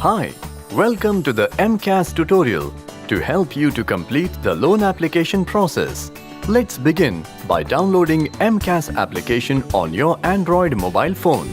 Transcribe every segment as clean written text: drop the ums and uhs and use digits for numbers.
Hi, welcome to the MCAS tutorial to help you to complete the loan application process. Let's begin by downloading MCAS application on your Android mobile phone.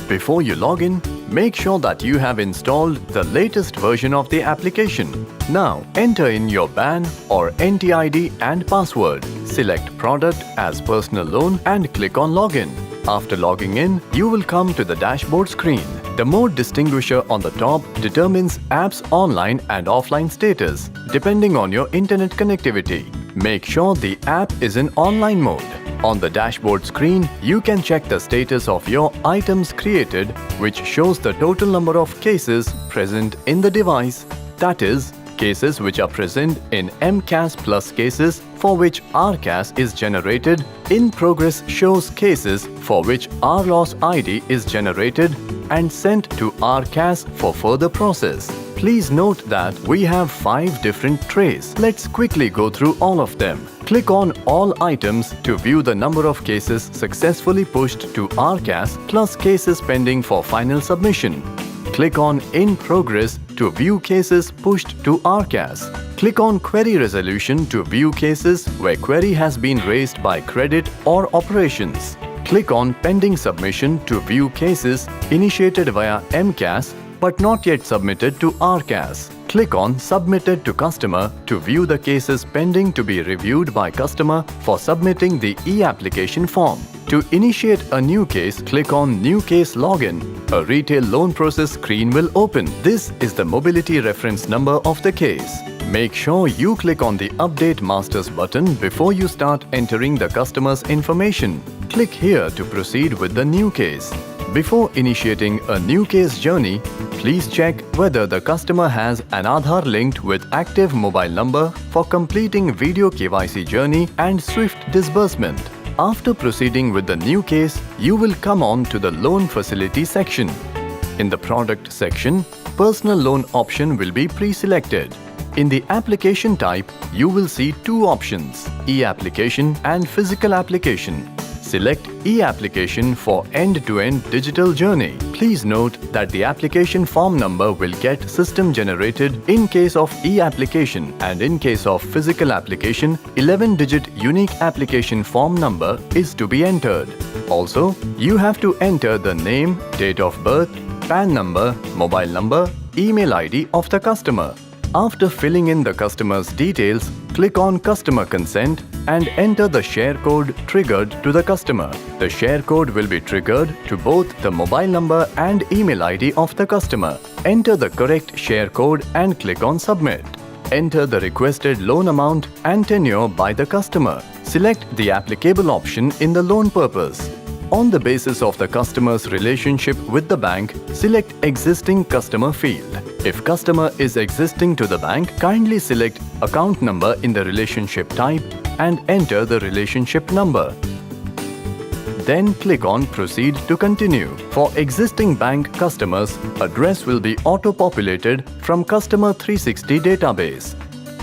Before you log in, make sure that you have installed the latest version of the application. Now, enter in your PAN or NTID and password. Select Product as Personal Loan and click on Login. After logging in, you will come to the dashboard screen. The mode distinguisher on the top determines app's online and offline status, depending on your internet connectivity. Make sure the app is in online mode. On the dashboard screen, you can check the status of your items created, which shows the total number of cases present in the device. That is, cases which are present in MCAS plus cases for which RCAS is generated. In progress shows cases for which RLOS ID is generated and sent to RCAS for further process. Please note that we have 5 different trays. Let's quickly go through all of them. Click on All Items to view the number of cases successfully pushed to RCAS plus cases pending for final submission. Click on In Progress to view cases pushed to RCAS. Click on Query Resolution to view cases where query has been raised by credit or operations. Click on Pending Submission to view cases initiated via MCAS but not yet submitted to RCAS. Click on Submitted to Customer to view the cases pending to be reviewed by customer for submitting the e-application form. To initiate a new case, click on New Case Login. A retail loan process screen will open. This is the mobility reference number of the case. Make sure you click on the Update Masters button before you start entering the customer's information. Click here to proceed with the new case. Before initiating a new case journey, please check whether the customer has an Aadhaar linked with active mobile number for completing video KYC journey and swift disbursement. After proceeding with the new case, you will come on to the Loan Facility section. In the Product section, Personal Loan option will be pre-selected. In the application type, you will see 2 options, e-application and physical application. Select e-application for end-to-end digital journey. Please note that the application form number will get system generated in case of e-application, and in case of physical application, 11-digit unique application form number is to be entered. Also, you have to enter the name, date of birth, PAN number, mobile number, email ID of the customer. After filling in the customer's details, click on Customer Consent and enter the share code triggered to the customer. The share code will be triggered to both the mobile number and email ID of the customer. Enter the correct share code and click on Submit. Enter the requested loan amount and tenure by the customer. Select the applicable option in the loan purpose. On the basis of the customer's relationship with the bank, select Existing Customer field. If customer is existing to the bank, kindly select account number in the relationship type and enter the relationship number. Then click on Proceed to continue. For existing bank customers, address will be auto-populated from Customer 360 database.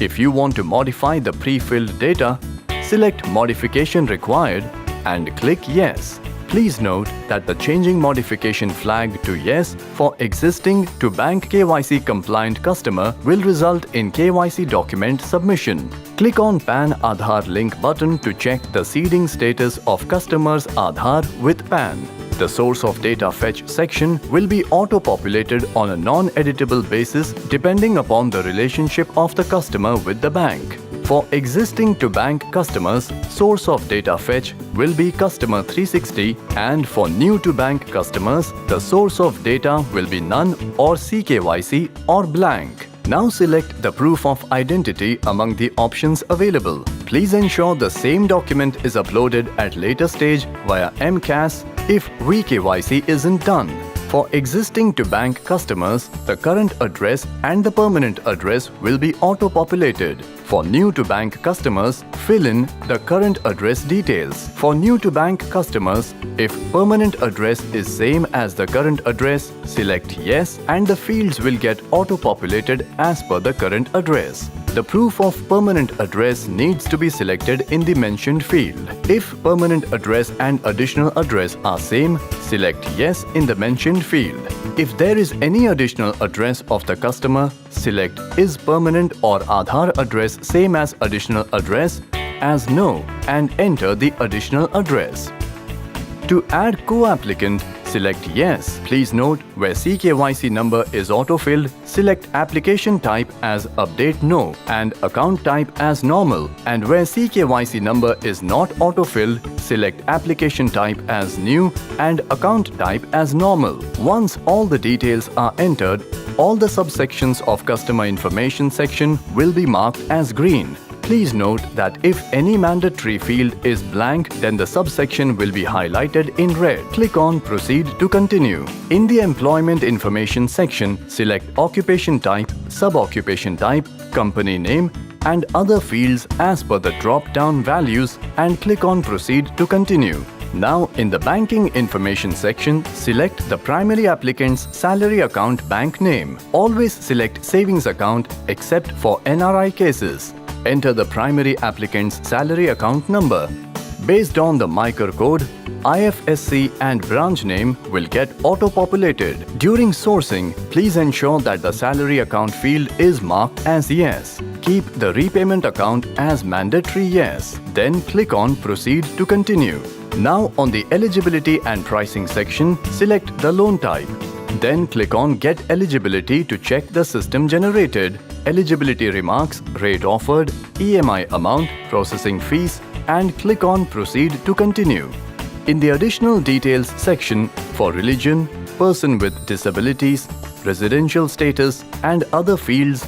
If you want to modify the pre-filled data, select Modification Required and click Yes. Please note that the changing modification flagged to Yes for existing to bank KYC compliant customer will result in KYC document submission. Click on PAN Aadhaar link button to check the seeding status of customer's Aadhaar with PAN. The source of data fetch section will be auto-populated on a non-editable basis depending upon the relationship of the customer with the bank. For existing to bank customers, source of data fetch will be Customer 360, and for new to bank customers, the source of data will be none or CKYC or blank. Now select the proof of identity among the options available. Please ensure the same document is uploaded at later stage via MCAS if VKYC isn't done. For existing to bank customers, the current address and the permanent address will be auto-populated. For new to bank customers, fill in the current address details. For new to bank customers, if permanent address is same as the current address, select Yes and the fields will get auto-populated as per the current address. The proof of permanent address needs to be selected in the mentioned field. If permanent address and additional address are same, select Yes in the mentioned field. If there is any additional address of the customer, select Is permanent or Aadhaar address same as additional address as No and enter the additional address. To add co-applicant, select Yes. Please note, where CKYC number is auto-filled, select application type as Update No and account type as Normal, and where CKYC number is not auto-filled, select application type as New and account type as Normal. Once all the details are entered, all the subsections of customer information section will be marked as green. Please note that if any mandatory field is blank, then the subsection will be highlighted in red. Click on Proceed to continue. In the Employment Information section, select Occupation Type, Sub-Occupation Type, Company Name, and other fields as per the drop-down values and click on Proceed to continue. Now, in the Banking Information section, select the primary applicant's salary account bank name. Always select Savings Account except for NRI cases. Enter the primary applicant's salary account number. Based on the MICR code, IFSC and branch name will get auto-populated. During sourcing, please ensure that the salary account field is marked as Yes. Keep the repayment account as mandatory Yes. Then click on Proceed to continue. Now on the Eligibility and Pricing section, select the loan type. Then click on Get Eligibility to check the system generated eligibility remarks, rate offered, EMI amount, processing fees, and click on Proceed to continue. In the Additional Details section, for religion, person with disabilities, residential status, and other fields,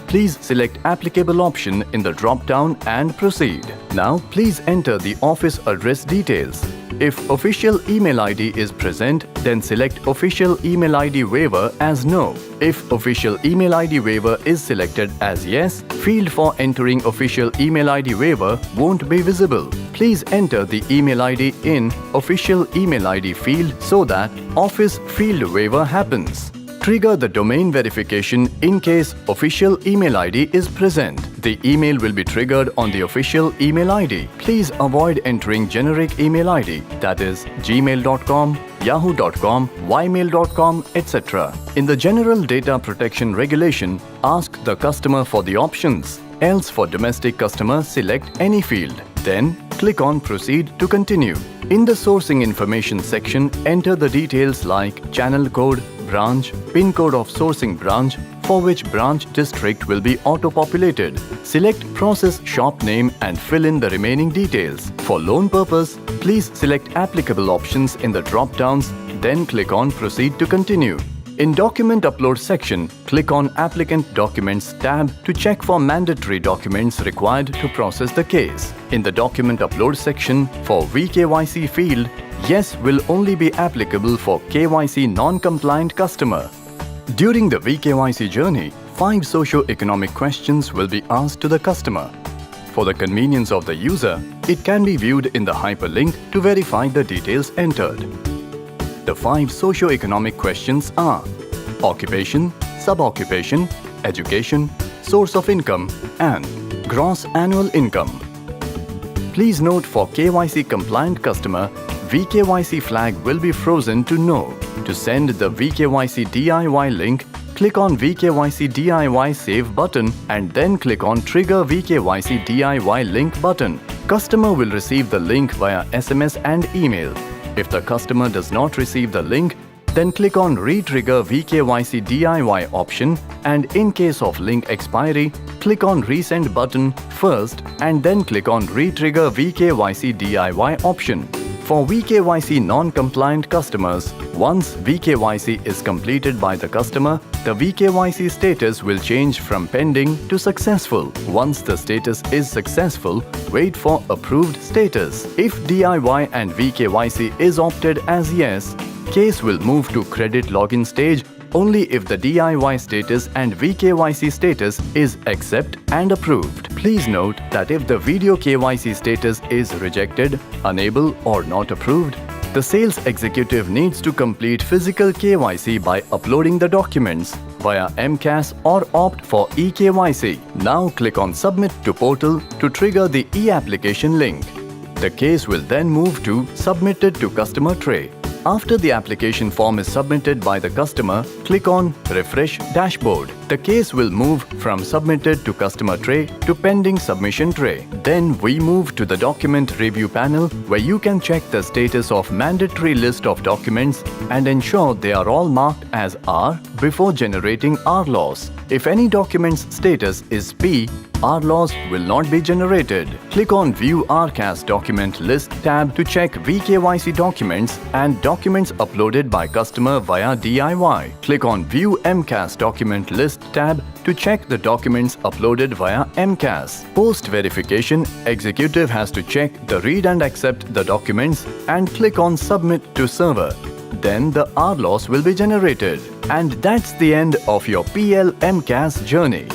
please select applicable option in the drop-down and proceed. Now, please enter the office address details. If official email ID is present, then select official email ID waiver as No. If official email ID waiver is selected as Yes, field for entering official email ID waiver won't be visible. Please enter the email ID in official email ID field so that office field waiver happens. Trigger the domain verification in case official email ID is present. The email will be triggered on the official email ID. Please avoid entering generic email ID, that is gmail.com, yahoo.com, ymail.com, etc. In the General Data Protection Regulation, ask the customer for the options. Else for domestic customer, select any field. Then, click on Proceed to continue. In the Sourcing Information section, enter the details like channel code, branch, PIN code of sourcing branch, for which branch district will be auto-populated. Select Process Shop Name and fill in the remaining details. For loan purpose, please select applicable options in the drop-downs, then click on Proceed to continue. In Document Upload section, click on Applicant Documents tab to check for mandatory documents required to process the case. In the Document Upload section, for VKYC field, Yes will only be applicable for KYC non-compliant customer. During the VKYC journey, 5 socio-economic questions will be asked to the customer. For the convenience of the user, it can be viewed in the hyperlink to verify the details entered. The 5 socio-economic questions are occupation, sub-occupation, education, source of income, and gross annual income. Please note, for KYC compliant customer, VKYC flag will be frozen to No. To send the VKYC DIY link, click on VKYC DIY Save button and then click on Trigger VKYC DIY Link button. Customer will receive the link via SMS and email. If the customer does not receive the link, then click on Re-trigger VKYC DIY option, and in case of link expiry, click on Resend button first and then click on Re-trigger VKYC DIY option. For VKYC non-compliant customers, once VKYC is completed by the customer, the VKYC status will change from pending to successful. Once the status is successful, wait for approved status. If DIY and VKYC is opted as Yes, case will move to credit login stage only if the DIY status and VKYC status is accept and approved. Please note that if the video KYC status is rejected, unable or not approved, the sales executive needs to complete physical KYC by uploading the documents via MCAS or opt for eKYC. Now click on Submit to Portal to trigger the e-application link. The case will then move to Submitted to Customer tray. After the application form is submitted by the customer, click on Refresh Dashboard. The case will move from Submitted to Customer tray to Pending Submission tray. Then we move to the Document Review panel, where you can check the status of mandatory list of documents and ensure they are all marked as R before generating RLOS. If any document's status is P, RLOS will not be generated. Click on View RCAS Document List tab to check VKYC documents and documents uploaded by customer via DIY. Click on View MCAS Document List tab to check the documents uploaded via MCAS. Post-verification, executive has to check the read and accept the documents and click on Submit to Server. Then the RLOS will be generated. And that's the end of your PL MCAS journey.